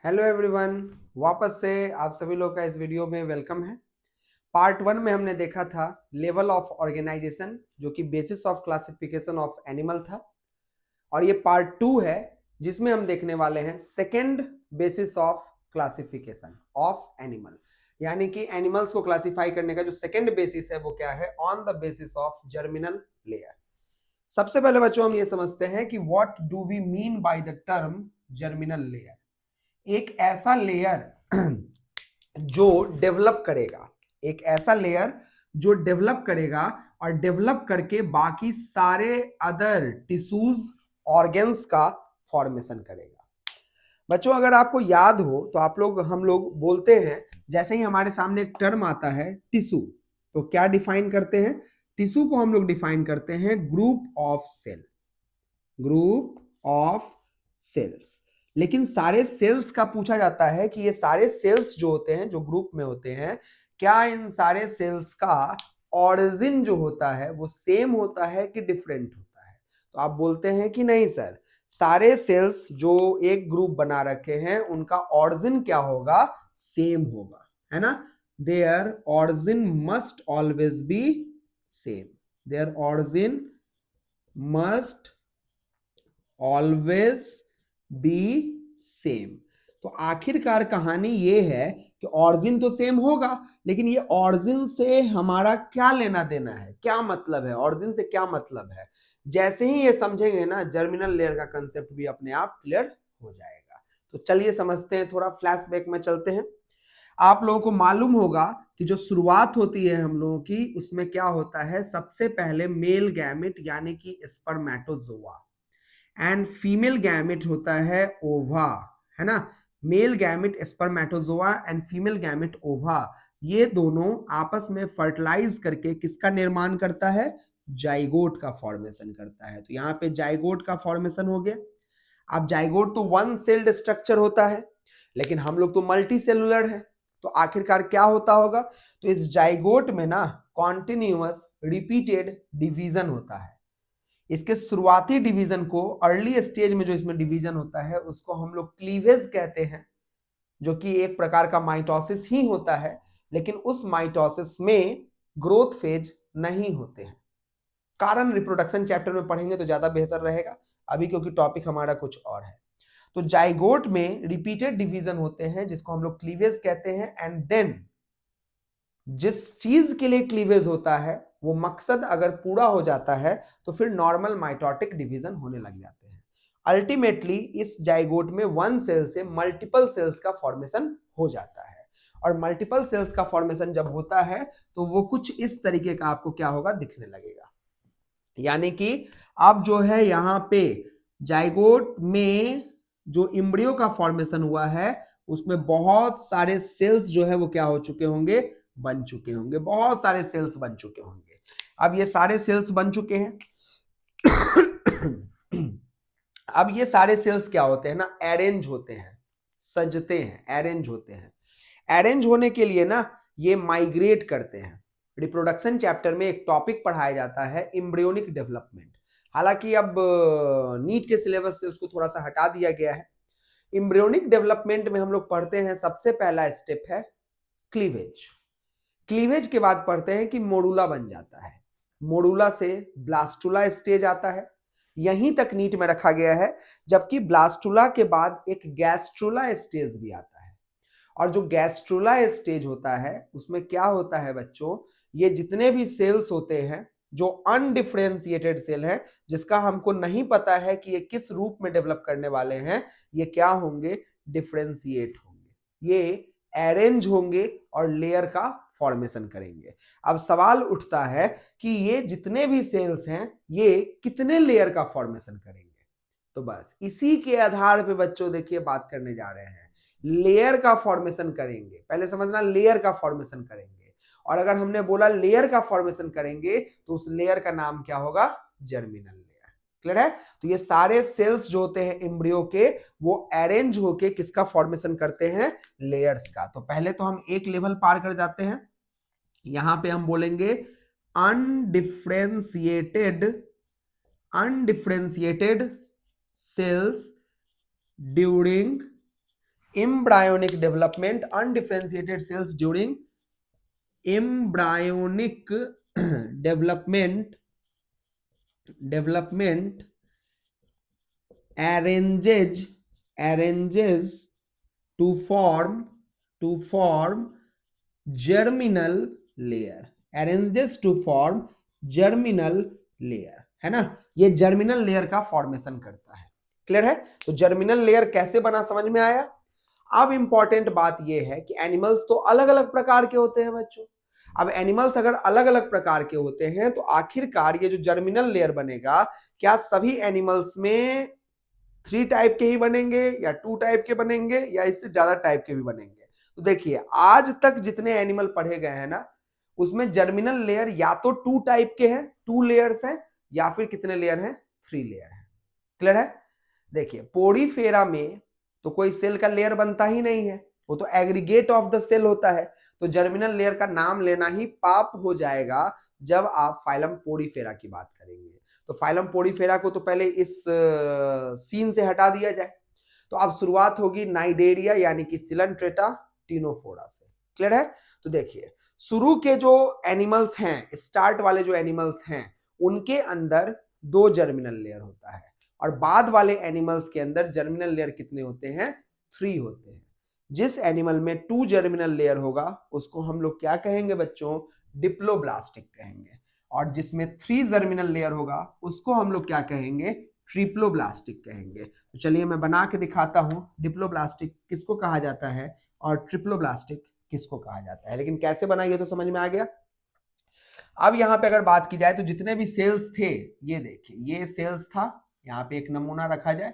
Hello everyone, वापस से आप सभी लोग का इस वीडियो में वेलकम है। पार्ट 1 में हमने देखा था लेवल ऑफ ऑर्गेनाइजेशन, जो कि basis of classification of animal था। और ये पार्ट 2 है जिसमें हम देखने वाले हैं second basis of classification of animal, यानी कि एनिमल्स को क्लासिफाई करने का जो सेकंड बेसिस है वो क्या है, on the basis of germinal layer. सबसे पहले बच्चों हम ये समझते हैं कि what do we mean by the term germinal layer. एक ऐसा लेयर जो डेवलप करेगा, एक ऐसा लेयर जो डेवलप करेगा और डेवलप करके बाकी सारे अदर टिश्यूज ऑर्गन्स का फॉर्मेशन करेगा। बच्चों अगर आपको याद हो तो हम लोग बोलते हैं, जैसे ही हमारे सामने एक टर्म आता है टिश्यू, तो क्या डिफाइन करते हैं? टिश्यू को हम लोग डिफाइन करते हैं group of cell, group of cells. लेकिन सारे सेल्स का पूछा जाता है कि ये सारे सेल्स जो होते हैं, जो ग्रुप में होते हैं, क्या इन सारे सेल्स का ऑरिजिन जो होता है वो सेम होता है कि डिफरेंट होता है? तो आप बोलते हैं कि नहीं सर, सारे सेल्स जो एक ग्रुप बना रखे हैं उनका ऑरिजिन क्या होगा, सेम होगा, है ना। Their origin must always be same, their origin must always be same. तो आखिरकार कहानी ये है कि ऑरिजिन तो सेम होगा, लेकिन ये ऑरिजिन से हमारा क्या लेना देना है, क्या मतलब है, ऑरिजिन से क्या मतलब है। जैसे ही ये समझेंगे ना, जर्मिनल लेयर का कंसेप्ट भी अपने आप क्लियर हो जाएगा। तो चलिए समझते हैं, थोड़ा फ्लैशबैक में चलते हैं। आप लोगों को मालूम होगा कि जो शुरुआत होती है हम लोगों की, उसमें क्या होता है, सबसे पहले मेल गैमेट यानी कि स्पर्मेटोजोआ, एंड फीमेल गैमेट होता है ओवा, है ना। Male gamete spermatozoa and female gamete ओवा, ये दोनों आपस में फर्टिलाइज करके किसका निर्माण करता है, जाइगोट का फॉर्मेशन करता है। तो यहाँ पे जाइगोट का फॉर्मेशन हो गया। अब जाइगोट तो वन सेल्ड स्ट्रक्चर होता है, लेकिन हम लोग तो मल्टी सेलुलर है। तो आखिरकार क्या होता होगा, तो इस जाइगोट में ना कॉन्टिन्यूअस रिपीटेड डिवीजन होता है। इसके शुरुआती डिवीजन को, अर्ली स्टेज में जो इसमें डिवीजन होता है उसको हम लोग क्लीवेज कहते हैं, जो कि एक प्रकार का माइटोसिस ही होता है। लेकिन उस माइटोसिस में ग्रोथ फेज नहीं होते हैं। कारण रिप्रोडक्शन चैप्टर में पढ़ेंगे तो ज्यादा बेहतर रहेगा अभी, क्योंकि टॉपिक हमारा कुछ और है। तो जाइगोट में रिपीटेड डिवीजन होते हैं जिसको हम लोग क्लीवेज कहते हैं। एंड देन जिस चीज के लिए क्लीवेज होता है वो मकसद अगर पूरा हो जाता है तो फिर नॉर्मल माइटोटिक डिवीजन होने लग जाते हैं। अल्टीमेटली इस जाइगोट में वन सेल से मल्टीपल सेल्स का फॉर्मेशन हो जाता है। और मल्टीपल सेल्स का फॉर्मेशन जब होता है तो वो कुछ इस तरीके का आपको क्या होगा, दिखने लगेगा। यानी कि अब जो है यहाँ पे जाइगोट में जो इम्ब्रियो का फॉर्मेशन हुआ है उसमें बहुत सारे सेल्स जो है वो क्या हो चुके होंगे, बन चुके होंगे, बहुत सारे सेल्स बन चुके होंगे। अब ये सारे सेल्स बन चुके हैं। अब ये सारे सेल्स क्या होते हैं ना, अरेंज होते हैं, सजते हैं, अरेंज होते हैं। अरेंज होने के लिए ना ये माइग्रेट करते हैं। रिप्रोडक्शन चैप्टर में एक टॉपिक पढ़ाया जाता है इम्ब्रियोनिक डेवलपमेंट, हालांकि अब नीट के सिलेबस से उसको थोड़ा सा हटा दिया गया है। इम्ब्रियोनिक डेवलपमेंट में हम लोग पढ़ते हैं, सबसे पहला स्टेप है क्लीवेज। क्लीवेज के बाद पढ़ते हैं कि मोडुला बन जाता है। मोडुला से ब्लास्टुला स्टेज आता है, यहीं तक नीट में रखा गया है। जबकि ब्लास्टुला के बाद एक गैस्ट्रुला स्टेज भी आता है। और जो गैस्ट्रुला स्टेज होता है उसमें क्या होता है बच्चों, ये जितने भी सेल्स होते हैं जो अनडिफरेंशिएटेड सेल है, जिसका हमको नहीं पता है कि ये किस रूप में डेवलप करने वाले हैं, ये क्या होंगे, डिफरेंशिएट होंगे, ये अरेंज होंगे और लेयर का फॉर्मेशन करेंगे। अब सवाल उठता है कि ये जितने भी सेल्स हैं ये कितने लेयर का फॉर्मेशन करेंगे। तो बस इसी के आधार पे बच्चों देखिए बात करने जा रहे हैं। लेयर का फॉर्मेशन करेंगे, पहले समझना, लेयर का फॉर्मेशन करेंगे। और अगर हमने बोला लेयर का फॉर्मेशन करेंगे तो उस लेयर का नाम क्या होगा, जर्मिनल लेयर। क्लियर है? तो ये सारे सेल्स जो होते हैं एम्ब्रियो के, वो अरेंज होके किसका फॉर्मेशन करते हैं, लेयर्स का। तो पहले तो हम एक लेवल पार कर जाते हैं। यहां पे हम बोलेंगे undifferentiated, undifferentiated cells during embryonic development, undifferentiated cells during embryonic development arranges to form germinal layer, arranges to form germinal layer, है ना। ये जर्मिनल लेयर का फॉर्मेशन करता है। क्लियर है। तो जर्मिनल लेयर कैसे बना समझ में आया। अब इंपॉर्टेंट बात यह है कि एनिमल्स तो अलग अलग प्रकार के होते हैं बच्चों। अब एनिमल्स अगर अलग अलग प्रकार के होते हैं तो आखिरकार ये जो जर्मिनल लेयर बनेगा, क्या सभी एनिमल्स में 3 टाइप के ही बनेंगे या 2 टाइप के बनेंगे या इससे ज्यादा टाइप के भी बनेंगे। तो देखिए आज तक जितने एनिमल पढ़े गए हैं ना, उसमें जर्मिनल लेयर या तो 2 टाइप के हैं, 2 लेयर्स हैं, या फिर कितने लेयर हैं, 3 लेयर हैं। क्लियर है। देखिए पोरीफेरा में तो कोई सेल का लेयर बनता ही नहीं है, वो तो एग्रीगेट ऑफ द सेल होता है। तो जर्मिनल लेयर का नाम लेना ही पाप हो जाएगा जब आप फाइलम पोरीफेरा की बात करेंगे। तो फाइलम पोरीफेरा को तो पहले इस सीन से हटा दिया जाए। तो अब शुरुआत होगी नाइडेरिया यानी कि सिलनट्रेटा टिनोफोरा से। क्लियर है। तो देखिए शुरू के जो एनिमल्स हैं, स्टार्ट वाले जो एनिमल्स हैं, उनके अंदर 2 जर्मिनल लेयर होता है, और बाद वाले एनिमल्स के अंदर जर्मिनल लेयर कितने होते हैं, 3 होते हैं। जिस एनिमल में 2 जर्मिनल लेयर होगा उसको हम लोग क्या कहेंगे बच्चों, डिप्लोब्लास्टिक कहेंगे, और जिसमें 3 जर्मिनल लेयर होगा उसको हम लोग क्या कहेंगे, ट्रिप्लोब्लास्टिक कहेंगे। तो चलिए मैं बना के दिखाता हूं डिप्लोब्लास्टिक किसको कहा जाता है और ट्रिप्लोब्लास्टिक किसको कहा जाता है। लेकिन कैसे बनाइए तो समझ में आ गया। अब यहां पे अगर बात की जाए तो जितने भी सेल्स थे, ये देखिए ये सेल्स था, यहाँ पे एक नमूना रखा जाए,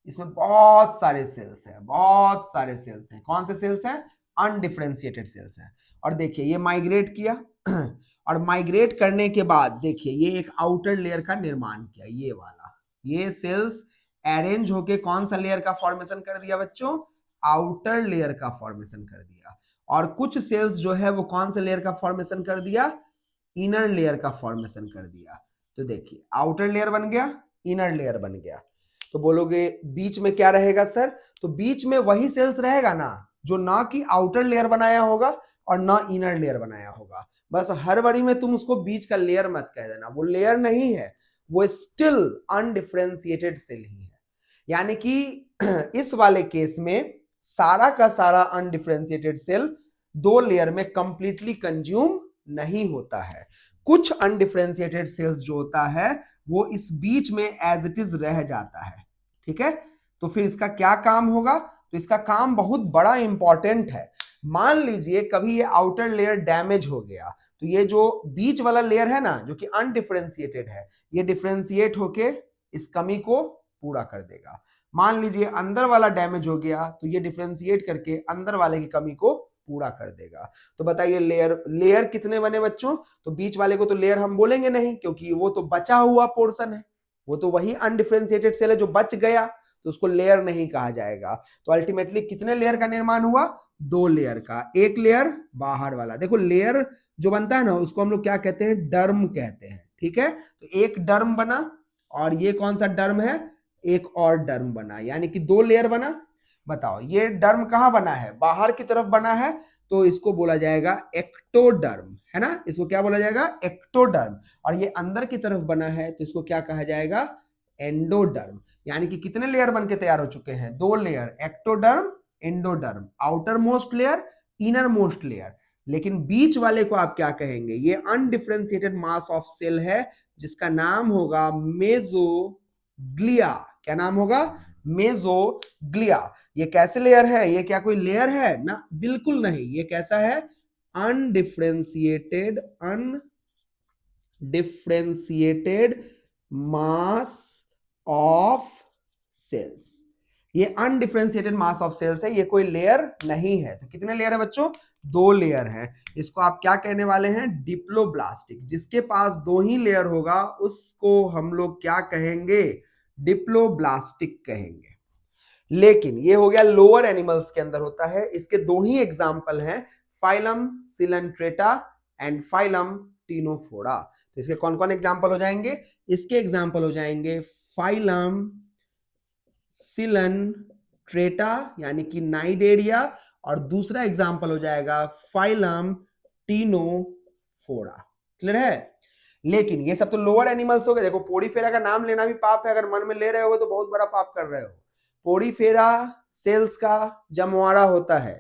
इसमें बहुत सारे सेल्स हैं, बहुत सारे सेल्स हैं। कौन से सेल्स हैं, अनडिफरेंशिएटेड सेल्स हैं। और देखिए ये माइग्रेट किया और माइग्रेट करने के बाद देखिए ये एक आउटर लेयर का निर्माण किया, ये वाला, ये सेल्स अरेंज होके कौन सा लेयर का फॉर्मेशन कर दिया बच्चों, आउटर लेयर का फॉर्मेशन कर दिया। और कुछ सेल्स जो है वो कौन से लेयर का फॉर्मेशन कर दिया, इनर लेयर का फॉर्मेशन कर दिया। तो देखिए आउटर लेयर बन गया, इनर लेयर बन गया। तो बोलोगे बीच में क्या रहेगा सर, तो बीच में वही सेल्स रहेगा ना जो ना कि आउटर लेयर बनाया होगा और ना इनर लेयर बनाया होगा। बस हर बारी में तुम उसको बीच का लेयर मत कह देना, वो लेयर नहीं है, वो स्टिल अनडिफरेंशिएटेड सेल ही है। यानी कि इस वाले केस में सारा का सारा अनडिफरेंशिएटेड सेल 2 लेयर में कंप्लीटली कंज्यूम नहीं होता है। कुछ अनडिफरेंशिएटेड सेल्स जो होता है वो इस बीच में एज इट इज रह जाता है। ठीक है। तो फिर इसका क्या काम होगा, तो इसका काम बहुत बड़ा इंपॉर्टेंट है। मान लीजिए कभी ये आउटर लेयर डैमेज हो गया, तो ये जो बीच वाला लेयर है ना जो कि अनडिफरेंशिएटेड है, ये डिफरेंशिएट होके इस कमी को पूरा कर देगा। मान लीजिए अंदर वाला डैमेज हो गया तो ये डिफरेंशिएट करके अंदर वाले की कमी को पूरा कर देगा। तो बताइए लेयर कितने बने बच्चों, तो बीच वाले को तो लेयर हम बोलेंगे नहीं क्योंकि वो तो बचा हुआ पोर्शन है, वो तो वही अनडिफरेंशिएटेड सेल है जो बच गया, तो उसको लेयर नहीं कहा जाएगा। तो अल्टीमेटली कितने लेयर का निर्माण हुआ, 2 लेयर का। एक लेयर बाहर वाला, देखो लेयर जो बनता है ना उसको हम लोग क्या कहते हैं, डर्म कहते हैं। ठीक है। तो एक डर्म बना और ये कौन सा डर्म है, एक और डर्म बना, यानी कि 2 लेयर बना। बताओ ये डर्म कहां बना है, बाहर की तरफ बना है, तो इसको बोला जाएगा एक्टोडर्म, है ना, इसको क्या बोला जाएगा, एक्टोडर्म। और ये अंदर की तरफ बना है तो इसको क्या कहा जाएगा, एंडोडर्म। यानी कि कितने लेयर बन के तैयार हो चुके हैं, 2 layer, ectoderm endoderm, outer most layer inner most layer. लेकिन बीच वाले को आप क्या कहेंगे, ये अनडिफरेंशिएटेड मास ऑफ सेल है जिसका नाम होगा मेसोग्लिया। क्या नाम होगा, मेसोग्लिया। ये कैसे लेयर है, ये क्या कोई लेयर है ना, बिल्कुल नहीं। ये कैसा है, अनडिफरेंशिएटेड मास ऑफ सेल्स। ये अनडिफरेंशिएटेड मास ऑफ सेल्स है, ये कोई लेयर नहीं है। तो कितने लेयर है बच्चों, 2 लेयर है। इसको आप क्या कहने वाले हैं, डिप्लोब्लास्टिक। जिसके पास 2 ही लेयर होगा उसको हम लोग क्या कहेंगे, डिप्लोब्लास्टिक कहेंगे। लेकिन ये हो गया लोअर एनिमल्स के अंदर होता है। इसके 2 ही एग्जाम्पल हैं, फाइलम सिलनट्रेटा एंड फाइलम टिनोफोरा। तो इसके कौन कौन एग्जाम्पल हो जाएंगे, इसके एग्जाम्पल हो जाएंगे फाइलम सिलनट्रेटा ट्रेटा यानी कि नाइडेरिया, और दूसरा एग्जाम्पल हो जाएगा फाइलम टीनोफोरा। क्लियर है? लेकिन ये सब तो लोअर एनिमल्स हो गए। देखो पोरीफेरा का नाम लेना भी पाप है, अगर मन में ले रहे हो तो बहुत बड़ा पाप कर रहे हो। पोरीफेरा सेल्स का जमवाड़ा होता है।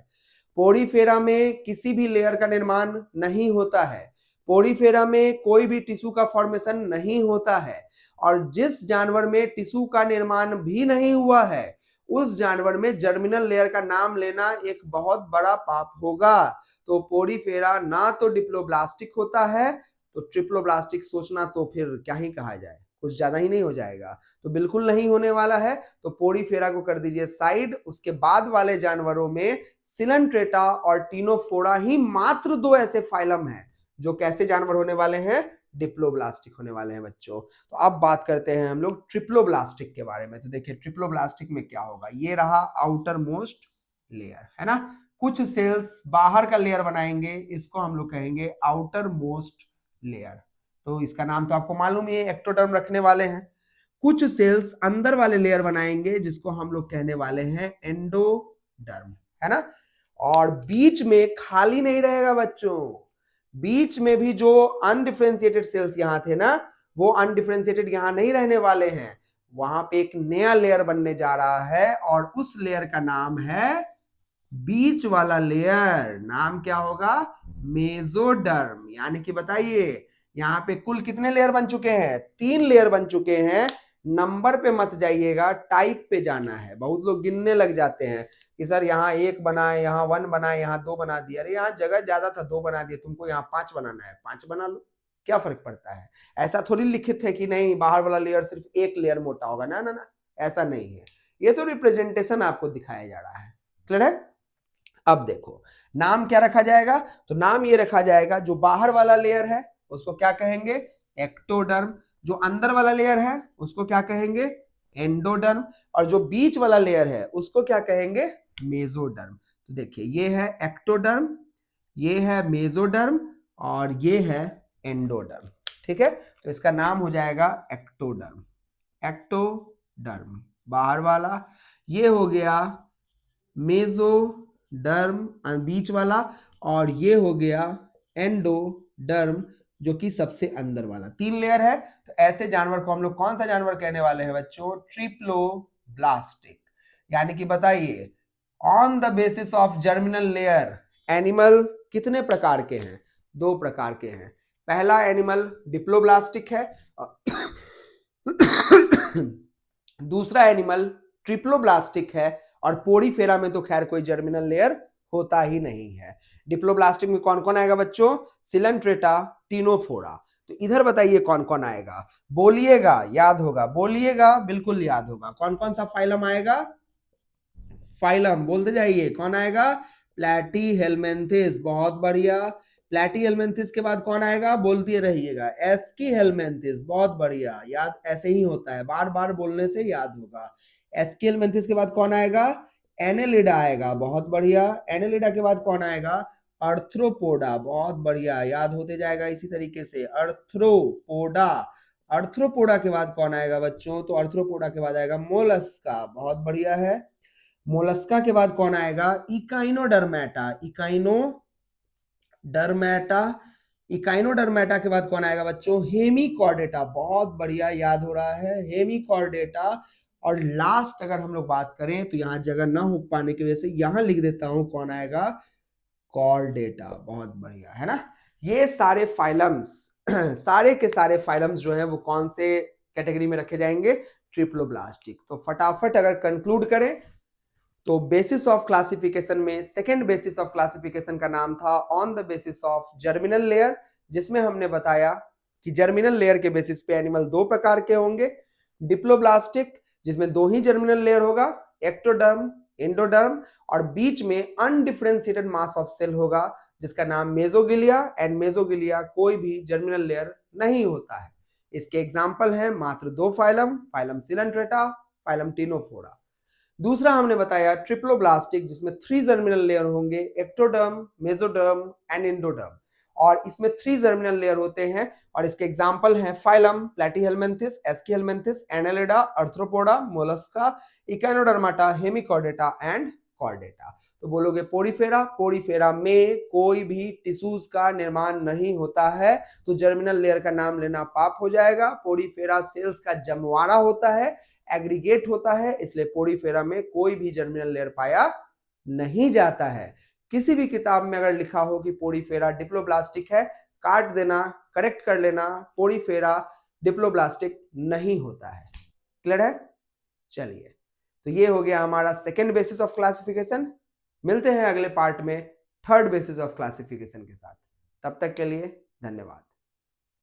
पोरीफेरा में किसी भी लेयर का निर्माण नहीं होता है। पोरीफेरा में कोई भी टिश्यू का फॉर्मेशन नहीं होता है, और जिस जानवर में टिश्यू का निर्माण भी नहीं हुआ है उस जानवर में जर्मिनल लेयर का नाम लेना एक बहुत बड़ा पाप होगा। तो पोरीफेरा ना तो डिप्लोब्लास्टिक होता है, तो ट्रिप्लोब्लास्टिक सोचना तो फिर क्या ही कहा जाए, कुछ ज्यादा ही नहीं हो जाएगा, तो बिल्कुल नहीं होने वाला है। तो पोरीफेरा को कर दीजिए साइड। उसके बाद वाले जानवरों में सिलेंट्रेटा और टीनोफोरा ही मात्र दो ऐसे फाइलम हैं जो कैसे जानवर होने वाले हैं, डिप्लोब्लास्टिक होने वाले हैं बच्चों। तो अब बात करते हैं हम लोग ट्रिप्लोब्लास्टिक के बारे में। तो देखिए ट्रिप्लोब्लास्टिक में क्या होगा, ये रहा आउटर मोस्ट लेयर, है ना। कुछ सेल्स बाहर का लेयर बनाएंगे, इसको हम लोग कहेंगे आउटर मोस्ट लेयर। तो इसका नाम तो आपको मालूम ही है, एक्टोडर्म रखने वाले हैं। कुछ सेल्स अंदर वाले लेयर बनाएंगे जिसको हम लोग कहने वाले हैं एंडोडर्म, है ना। और बीच में खाली नहीं रहेगा बच्चों, बीच में भी जो अनडिफरेंशिएटेड सेल्स यहां थे ना, वो अनडिफरेंशिएटेड यहां नहीं रहने वाले हैं। वहां पे एक नया लेयर बनने जा रहा है, और उस लेयर का नाम है, बीच वाला लेयर नाम क्या होगा, मेसोडर्म। यानी कि बताइए यहाँ पे कुल कितने लेयर बन चुके हैं, 3 लेयर बन चुके हैं। नंबर पे मत जाइएगा, टाइप पे जाना है। बहुत लोग गिनने लग जाते हैं कि सर यहाँ 1 बनाए, यहाँ 1 बनाए, यहाँ 2 बना दिया। अरे यहाँ जगह ज्यादा था, 2 बना दिए, तुमको यहाँ 5 बनाना है, 5 बना लो, क्या फर्क पड़ता है। ऐसा थोड़ी लिखित है कि नहीं बाहर वाला लेयर सिर्फ 1 लेयर मोटा होगा, ना ना ना, ऐसा नहीं है। ये तो रिप्रेजेंटेशन आपको दिखाया जा रहा है। क्लियर है? अब देखो नाम क्या रखा जाएगा, तो नाम ये रखा जाएगा, जो बाहर वाला लेयर है उसको क्या कहेंगे, एक्टोडर्म। जो अंदर वाला लेयर है उसको क्या कहेंगे, एंडोडर्म। और जो बीच वाला लेयर है उसको क्या कहेंगे, मेसोडर्म। तो देखिए ये है एक्टोडर्म, ये है मेसोडर्म, और ये है एंडोडर्म। ठीक है, तो इसका नाम हो जाएगा एक्टोडर्म। एक्टोडर्म बाहर वाला, ये हो गया मेसोडर्म बीच वाला, और ये हो गया एंडोडर्म जो कि सबसे अंदर वाला। 3 लेयर है। तो ऐसे जानवर को हम लोग कौन सा जानवर कहने वाले हैं बच्चों, ट्रिप्लोब्लास्टिक। यानी कि बताइए on the basis of germinal layer animal कितने प्रकार के हैं, 2 प्रकार के हैं। पहला एनिमल डिप्लोब्लास्टिक है, दूसरा एनिमल ट्रिप्लोब्लास्टिक है। और पोरीफेरा में तो खैर कोई जर्मिनल लेयर होता ही नहीं है। डिप्लोब्लास्टिक में कौन कौन आएगा बच्चों, सिलेंट्रेटा, टीनोफोरा। तो इधर बताइए कौन कौन आएगा, बोलिएगा, याद होगा, बोलिएगा, बिल्कुल याद होगा। कौन कौन सा फाइलम आएगा, फाइलम बोलते जाइए, कौन आएगा, प्लैटीहेल्मिन्थिस, बहुत बढ़िया। प्लैटीहेल्मिन्थिस के बाद कौन आएगा, बोलते रहिएगा, एस्कीहेल्मिन्थिस, बहुत बढ़िया। याद ऐसे ही होता है, बार बार बोलने से याद होगा। एस्कीहेल्मिन्थिस के बाद कौन आएगा, एनेलिडा आएगा, बहुत बढ़िया। एनेलिडा के बाद कौन आएगा, अर्थ्रोपोडा, बहुत बढ़िया, याद होते जाएगा इसी तरीके से, अर्थ्रोपोडा। अर्थ्रोपोडा के बाद कौन आएगा बच्चों, तो अर्थ्रोपोडा के बाद आएगा मोलस्का, बहुत बढ़िया है। मोलस्का के बाद कौन आएगा, इकाइनोडर्मेटा, इकाइनोडर्मेटा। इकाइनोडर्मेटा के बाद कौन आएगा बच्चों, हेमिकॉर्डेटा, बहुत बढ़िया, याद हो रहा है, हेमिकॉर्डेटा। और लास्ट अगर हम लोग बात करें तो यहां जगह ना हो पाने की वजह से यहां लिख देता हूं, कौन आएगा, कॉर्डेटा, बहुत बढ़िया, है ना। ये सारे फाइलम्स सारे के सारे फाइलम्स जो हैं वो कौन से कैटेगरी में रखे जाएंगे, ट्रिप्लोब्लास्टिक। तो फटाफट अगर कंक्लूड करें तो बेसिस ऑफ क्लासिफिकेशन में सेकंड बेसिस ऑफ क्लासिफिकेशन का नाम था on the basis of germinal layer, जिसमें हमने बताया कि जर्मिनल लेयर के बेसिस पे एनिमल 2 प्रकार के होंगे, डिप्लोब्लास्टिक जिसमें 2 ही जर्मिनल लेयर होगा, एक्टोडर्म, एंडोडर्म, और बीच में अनडिफरेंशिएटेड मास ऑफ सेल होगा जिसका नाम मेसोगिलिया। एंड मेसोगिलिया कोई भी जर्मिनल लेयर नहीं होता है। इसके एग्जाम्पल हैं मात्र 2 phylum, phylum Coelenterata, phylum Ctenophora. दूसरा हमने बताया ट्रिप्लोब्लास्टिक जिसमें 3 जर्मिनल लेयर होंगे, एक्टोडर्म, मेसोडर्म एंड एंडोडर्म। और इसमें 3 जर्मिनल लेयर होते हैं और इसके एग्जाम्पल हैं phylum, platyhelminthes, aschelminthes, annelida, arthropoda, mollusca, echinodermata, hemichordata and chordata. तो बोलोगे पोरीफेरा, पोरीफेरा में कोई भी टिश्यूज का निर्माण नहीं होता है, तो जर्मिनल लेयर का नाम लेना पाप हो जाएगा। पोरीफेरा सेल्स का जमवाड़ा होता है, एग्रीगेट होता है, इसलिए पोरीफेरा में कोई भी जर्मिनल लेयर पाया नहीं जाता है। किसी भी किताब में अगर लिखा हो कि पोरीफेरा डिप्लोब्लास्टिक है, काट देना, करेक्ट कर लेना, पोरीफेरा डिप्लोब्लास्टिक नहीं होता है। क्लियर है? चलिए, तो ये हो गया हमारा सेकेंड बेसिस ऑफ क्लासिफिकेशन। मिलते हैं अगले पार्ट में थर्ड बेसिस ऑफ क्लासिफिकेशन के साथ। तब तक के लिए धन्यवाद।